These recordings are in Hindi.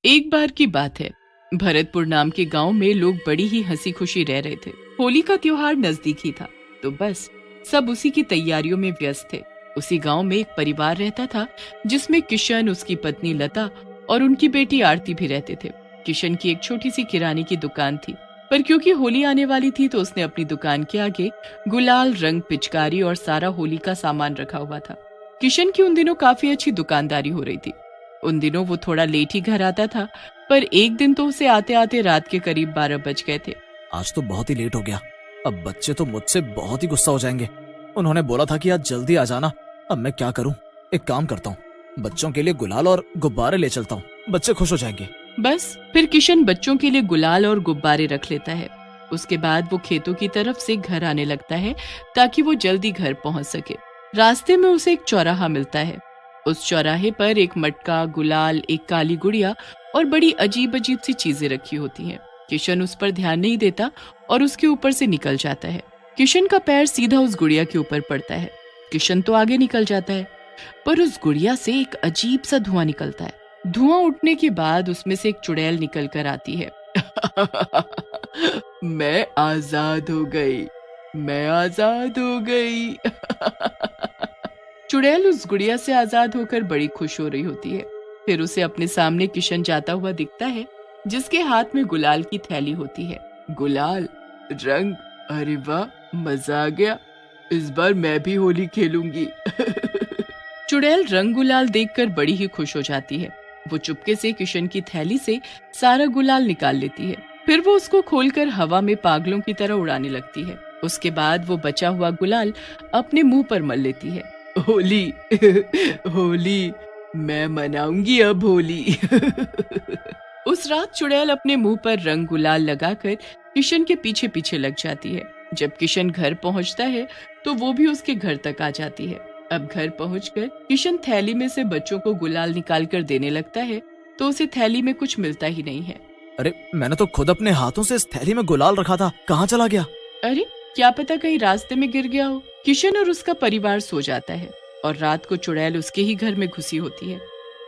एक बार की बात है, भरतपुर नाम के गांव में लोग बड़ी ही हंसी खुशी रह रहे थे। होली का त्योहार नजदीक ही था, तो बस सब उसी की तैयारियों में व्यस्त थे। उसी गांव में एक परिवार रहता था जिसमें किशन, उसकी पत्नी लता और उनकी बेटी आरती भी रहते थे। किशन की एक छोटी सी किराने की दुकान थी, पर क्योंकि होली आने वाली थी तो उसने अपनी दुकान के आगे गुलाल, रंग, पिचकारी और सारा होली का सामान रखा हुआ था। किशन की उन दिनों काफी अच्छी दुकानदारी हो रही थी। उन दिनों वो थोड़ा लेट ही घर आता था, पर एक दिन तो उसे आते आते रात के करीब 12 बज गए थे। आज तो बहुत ही लेट हो गया। अब बच्चे तो मुझसे बहुत ही गुस्सा हो जाएंगे। उन्होंने बोला था कि आज जल्दी आ जाना। अब मैं क्या करूं? एक काम करता हूँ, बच्चों के लिए गुलाल और गुब्बारे ले चलता हूँ, बच्चे खुश हो जाएंगे। बस फिर किशन बच्चों के लिए गुलाल और गुब्बारे रख लेता है। उसके बाद वो खेतों की तरफ से घर आने लगता है ताकि वो जल्दी घर पहुंच सके। रास्ते में उसे एक चौराहा मिलता है। उस चौराहे पर एक मटका, गुलाल, एक काली गुड़िया और बड़ी अजीब अजीब सी चीजें रखी होती हैं। किशन उस पर ध्यान नहीं देता और उसके ऊपर से निकल जाता है। किशन का पैर सीधा उस गुड़िया के ऊपर पड़ता है। किशन तो आगे निकल जाता है, पर उस गुड़िया से एक अजीब सा धुआं निकलता है। धुआं उठने के बाद उसमें से एक चुड़ैल निकल कर आती है। मैं आजाद हो गई, मैं आजाद हो गई। चुड़ैल उस गुड़िया से आजाद होकर बड़ी खुश हो रही होती है। फिर उसे अपने सामने किशन जाता हुआ दिखता है, जिसके हाथ में गुलाल की थैली होती है। गुलाल, रंग, अरे वाह, मजा आ गया। इस बार मैं भी होली खेलूंगी। चुड़ैल रंग गुलाल देखकर बड़ी ही खुश हो जाती है। वो चुपके से किशन की थैली से सारा गुलाल निकाल लेती है। फिर वो उसको खोलकर हवा में पागलों की तरह उड़ाने लगती है। उसके बाद वो बचा हुआ गुलाल अपने मुंह पर मल लेती है। होली, होली, मैं मनाऊंगी अब होली। उस रात चुड़ैल अपने मुंह पर रंग गुलाल लगाकर किशन के पीछे पीछे लग जाती है। जब किशन घर पहुंचता है तो वो भी उसके घर तक आ जाती है। अब घर पहुंचकर किशन थैली में से बच्चों को गुलाल निकाल कर देने लगता है, तो उसे थैली में कुछ मिलता ही नहीं है। अरे मैंने तो खुद अपने हाथों से इस थैली में गुलाल रखा था, कहाँ चला गया? अरे क्या पता कहीं रास्ते में गिर गया हो। किशन और उसका परिवार सो जाता है और रात को चुड़ैल उसके ही घर में घुसी होती है।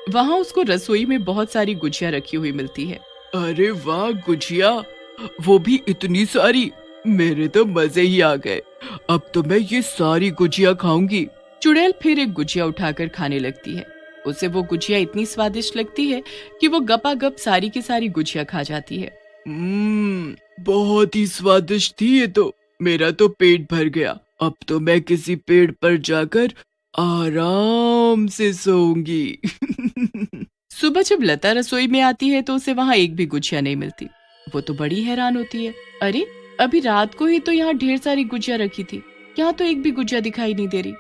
वहाँ उसको रसोई में बहुत सारी गुजिया रखी हुई मिलती है। अरे वाह, गुजिया, वो भी इतनी सारी, मेरे तो मजे ही आ गए। अब तो मैं ये सारी गुजिया खाऊंगी। चुड़ैल फिर एक गुजिया उठाकर खाने लगती है। उसे वो गुजिया इतनी स्वादिष्ट लगती है कि वो गपागप सारी की सारी गुजिया खा जाती है। बहुत ही स्वादिष्ट थी ये तो। मेरा तो पेट भर गया। अब तो मैं किसी पेड़ पर जाकर आराम से सोऊंगी। सुबह जब लता रसोई में आती है तो उसे वहाँ एक भी गुजिया नहीं मिलती। वो तो बड़ी हैरान होती है। अरे अभी रात को ही तो यहाँ ढेर सारी गुजिया रखी थी, यहाँ तो एक भी गुजिया दिखाई नहीं दे रही।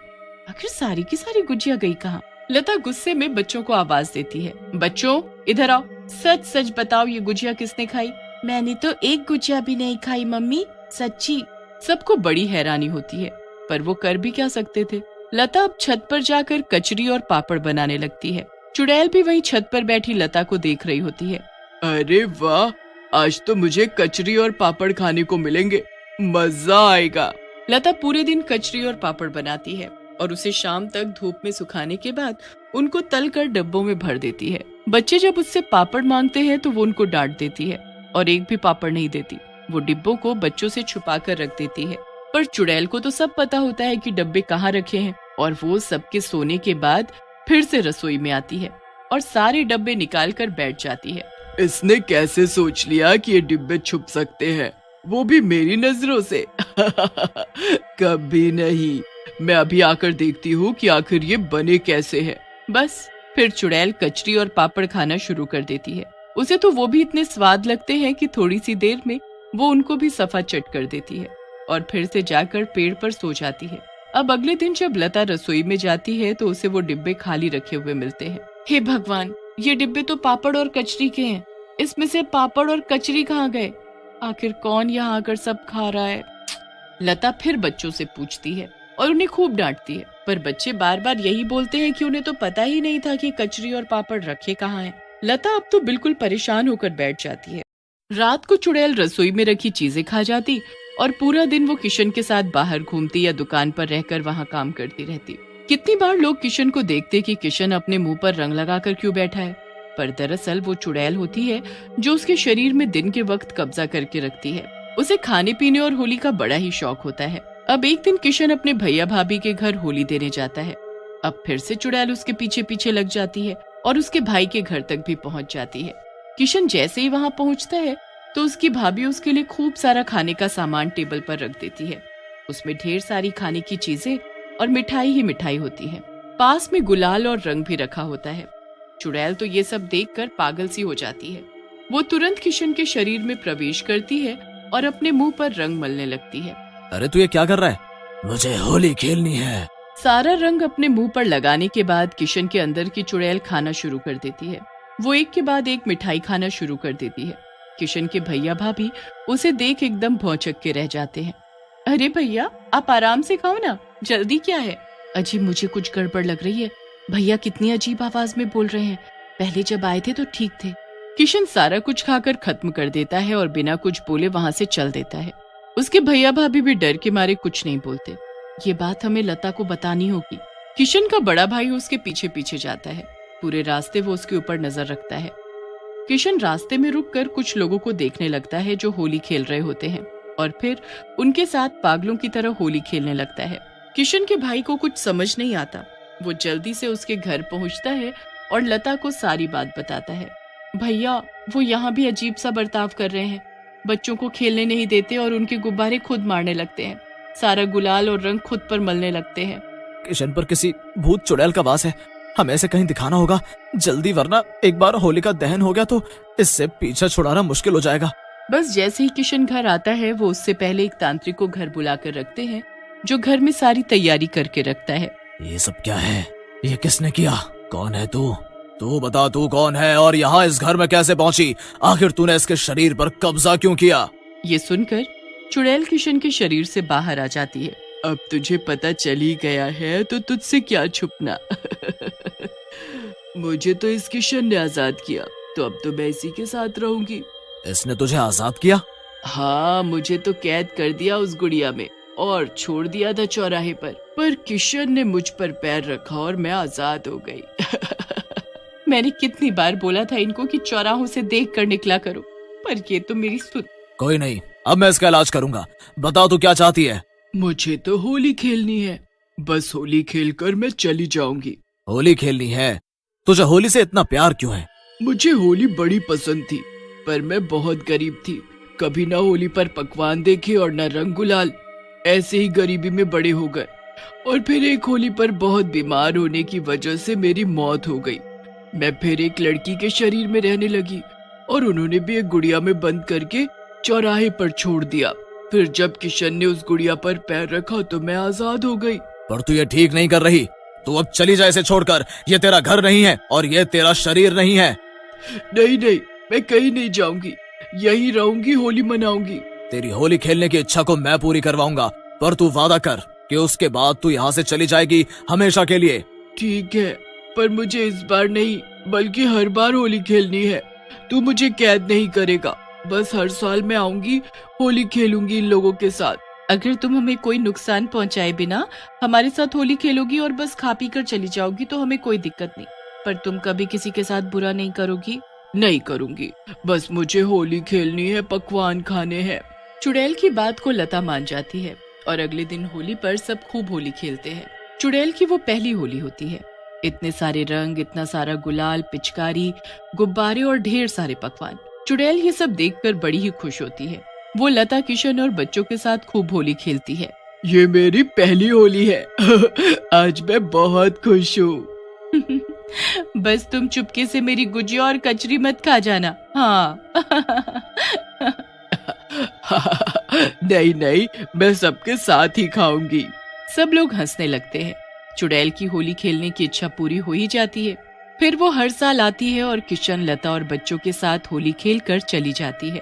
आखिर सारी की सारी गुजिया गई कहाँ? लता गुस्से में बच्चों को आवाज देती है। बच्चों, इधर आओ, सच सच बताओ, ये गुजिया किसने खाई? मैंने तो एक गुजिया भी नहीं खाई मम्मी, सच्ची। सबको बड़ी हैरानी होती है, पर वो कर भी क्या सकते थे। लता अब छत पर जाकर कचरी और पापड़ बनाने लगती है। चुड़ैल भी वहीं छत पर बैठी लता को देख रही होती है। अरे वाह, आज तो मुझे कचरी और पापड़ खाने को मिलेंगे, मजा आएगा। लता पूरे दिन कचरी और पापड़ बनाती है और उसे शाम तक धूप में सुखाने के बाद उनको तल कर डब्बों में भर देती है। बच्चे जब उससे पापड़ मांगते हैं तो वो उनको डांट देती है और एक भी पापड़ नहीं देती। वो डिब्बों को बच्चों से छुपा कर रख देती है, पर चुड़ैल को तो सब पता होता है कि डब्बे कहाँ रखे हैं और वो सबके सोने के बाद फिर से रसोई में आती है और सारे डब्बे निकाल कर बैठ जाती है। इसने कैसे सोच लिया कि ये डिब्बे छुप सकते हैं, वो भी मेरी नजरों से? कभी नहीं, मैं अभी आकर देखती हूँ कि आखिर ये बने कैसे हैं। बस फिर चुड़ैल कचरी और पापड़ खाना शुरू कर देती है। उसे तो वो भी इतने स्वाद लगते हैं कि थोड़ी सी देर में वो उनको भी सफा चट कर देती है और फिर से जाकर पेड़ पर सो जाती है। अब अगले दिन जब लता रसोई में जाती है तो उसे वो डिब्बे खाली रखे हुए मिलते हैं। हे भगवान, ये डिब्बे तो पापड़ और कचरी के हैं, इसमें से पापड़ और कचरी कहाँ गए? आखिर कौन यहाँ आकर सब खा रहा है? लता फिर बच्चों से पूछती है और उन्हें खूब डांटती है, पर बच्चे बार बार यही बोलते हैं कि उन्हें तो पता ही नहीं था कि कचरी और पापड़ रखे कहाँ हैं। लता अब तो बिल्कुल परेशान होकर बैठ जाती है। रात को चुड़ैल रसोई में रखी चीजें खा जाती और पूरा दिन वो किशन के साथ बाहर घूमती या दुकान पर रहकर वहाँ काम करती रहती। कितनी बार लोग किशन को देखते कि किशन अपने मुंह पर रंग लगाकर क्यों बैठा है, पर दरअसल वो चुड़ैल होती है जो उसके शरीर में दिन के वक्त कब्जा करके रखती है। उसे खाने पीने और होली का बड़ा ही शौक होता है। अब एक दिन किशन अपने भैया भाभी के घर होली देने जाता है। अब फिर से चुड़ैल उसके पीछे पीछे लग जाती है और उसके भाई के घर तक भी पहुंच जाती है। किशन जैसे ही वहां पहुंचता है तो उसकी भाभी उसके लिए खूब सारा खाने का सामान टेबल पर रख देती है। उसमें ढेर सारी खाने की चीजें और मिठाई ही मिठाई होती है। पास में गुलाल और रंग भी रखा होता है। चुड़ैल तो ये सब देखकर पागल सी हो जाती है। वो तुरंत किशन के शरीर में प्रवेश करती है और अपने मुंह पर रंग मलने लगती है। अरे तू ये क्या कर रहा है? मुझे होली खेलनी है। सारा रंग अपने मुंह पर लगाने के बाद किशन के अंदर की चुड़ैल खाना शुरू कर देती है। वो एक के बाद एक मिठाई खाना शुरू कर देती है। किशन के भैया भाभी उसे देख एकदम भौचक के रह जाते हैं। अरे भैया, आप आराम से खाओ ना, जल्दी क्या है? अजी, मुझे कुछ गड़बड़ लग रही है। भैया कितनी अजीब आवाज में बोल रहे हैं। पहले जब आए थे तो ठीक थे। किशन सारा कुछ खाकर खत्म कर देता है और बिना कुछ बोले वहां से चल देता है। उसके भैया भाभी भी डर के मारे कुछ नहीं बोलते। ये बात हमें लता को बतानी होगी। किशन का बड़ा भाई उसके पीछे पीछे जाता है। पूरे रास्ते वो उसके ऊपर नजर रखता है। किशन रास्ते में रुककर कुछ लोगों को देखने लगता है जो होली खेल रहे होते हैं और फिर उनके साथ पागलों की तरह होली खेलने लगता है। किशन के भाई को कुछ समझ नहीं आता। वो जल्दी से उसके घर पहुंचता है और लता को सारी बात बताता है। भैया, वो यहाँ भी अजीब सा बर्ताव कर रहे हैं। बच्चों को खेलने नहीं देते और उनके गुब्बारे खुद मारने लगते हैं। सारा गुलाल और रंग खुद पर मलने लगते हैं। किशन पर किसी भूत चुड़ैल का वास है। हमें ऐसे कहीं दिखाना होगा जल्दी, वरना एक बार होली का दहन हो गया तो इससे पीछा छुड़ाना मुश्किल हो जाएगा। बस जैसे ही किशन घर आता है वो उससे पहले एक तांत्रिक को घर बुलाकर रखते हैं जो घर में सारी तैयारी करके रखता है। ये सब क्या है? ये किसने किया? कौन है तू? तू बता, तू कौन है और यहाँ इस घर में कैसे पहुंची? आखिर तूने इसके शरीर पर कब्जा क्यों किया? ये सुनकर चुड़ैल किशन के शरीर से बाहर आ जाती है। अब तुझे पता चल ही गया है तो तुझसे क्या छुपना। मुझे तो इस किशन ने आजाद किया, तो अब तो मैं इसी के साथ रहूंगी। इसने तुझे आजाद किया? हाँ, मुझे तो कैद कर दिया उस गुड़िया में और छोड़ दिया था चौराहे पर किशन ने मुझ पर पैर रखा और मैं आजाद हो गई। मैंने कितनी बार बोला था इनको कि चौराहों से देख कर निकला करो, पर ये तो मेरी सुन। कोई नहीं, अब मैं इसका इलाज करूंगा। बताओ तू क्या चाहती है? मुझे तो होली खेलनी है, बस होली खेलकर मैं चली जाऊंगी। होली खेलनी है? तुझे होली से इतना प्यार क्यों है? मुझे होली बड़ी पसंद थी, पर मैं बहुत गरीब थी। कभी ना होली पर पकवान देखे और न रंग गुलाल। ऐसे ही गरीबी में बड़े हो गए और फिर एक होली पर बहुत बीमार होने की वजह से मेरी मौत हो गई। मैं फिर एक लड़की के शरीर में रहने लगी और उन्होंने भी एक गुड़िया में बंद करके चौराहे पर छोड़ दिया। फिर जब किशन ने उस गुड़िया पर पैर रखा तो मैं आजाद हो गई। पर तू ये ठीक नहीं कर रही। तू अब चली जा इसे छोड़कर। ये तेरा घर नहीं है और ये तेरा शरीर नहीं है। नहीं नहीं, मैं कहीं नहीं जाऊंगी, यहीं रहूंगी, होली मनाऊंगी। तेरी होली खेलने की इच्छा को मैं पूरी करवाऊंगा, पर तू वादा कर कि उसके बाद तू यहाँ से चली जाएगी हमेशा के लिए। ठीक है, पर मुझे इस बार नहीं बल्कि हर बार होली खेलनी है। तू मुझे कैद नहीं करेगा, बस हर साल मैं आऊंगी, होली खेलूंगी इन लोगों के साथ। अगर तुम हमें कोई नुकसान पहुंचाए बिना हमारे साथ होली खेलोगी और बस खा पी कर चली जाओगी तो हमें कोई दिक्कत नहीं, पर तुम कभी किसी के साथ बुरा नहीं करोगी? नहीं करूंगी, बस मुझे होली खेलनी है, पकवान खाने हैं। चुड़ैल की बात को लता मान जाती है और अगले दिन होली पर सब खूब होली खेलते हैं। चुड़ैल की वो पहली होली होती है। इतने सारे रंग, इतना सारा गुलाल, पिचकारी, गुब्बारे और ढेर सारे पकवान। चुड़ैल ये सब देखकर बड़ी ही खुश होती है। वो लता, किशन और बच्चों के साथ खूब होली खेलती है। ये मेरी पहली होली है। आज मैं बहुत खुश हूँ। बस तुम चुपके से मेरी गुजिया और कचरी मत खा जाना। हाँ। नहीं नहीं, मैं सबके साथ ही खाऊंगी। सब लोग हंसने लगते हैं। चुड़ैल की होली खेलने की इच्छा पूरी हो ही जाती है। फिर वो हर साल आती है और किशन, लता और बच्चों के साथ होली खेलकर चली जाती है।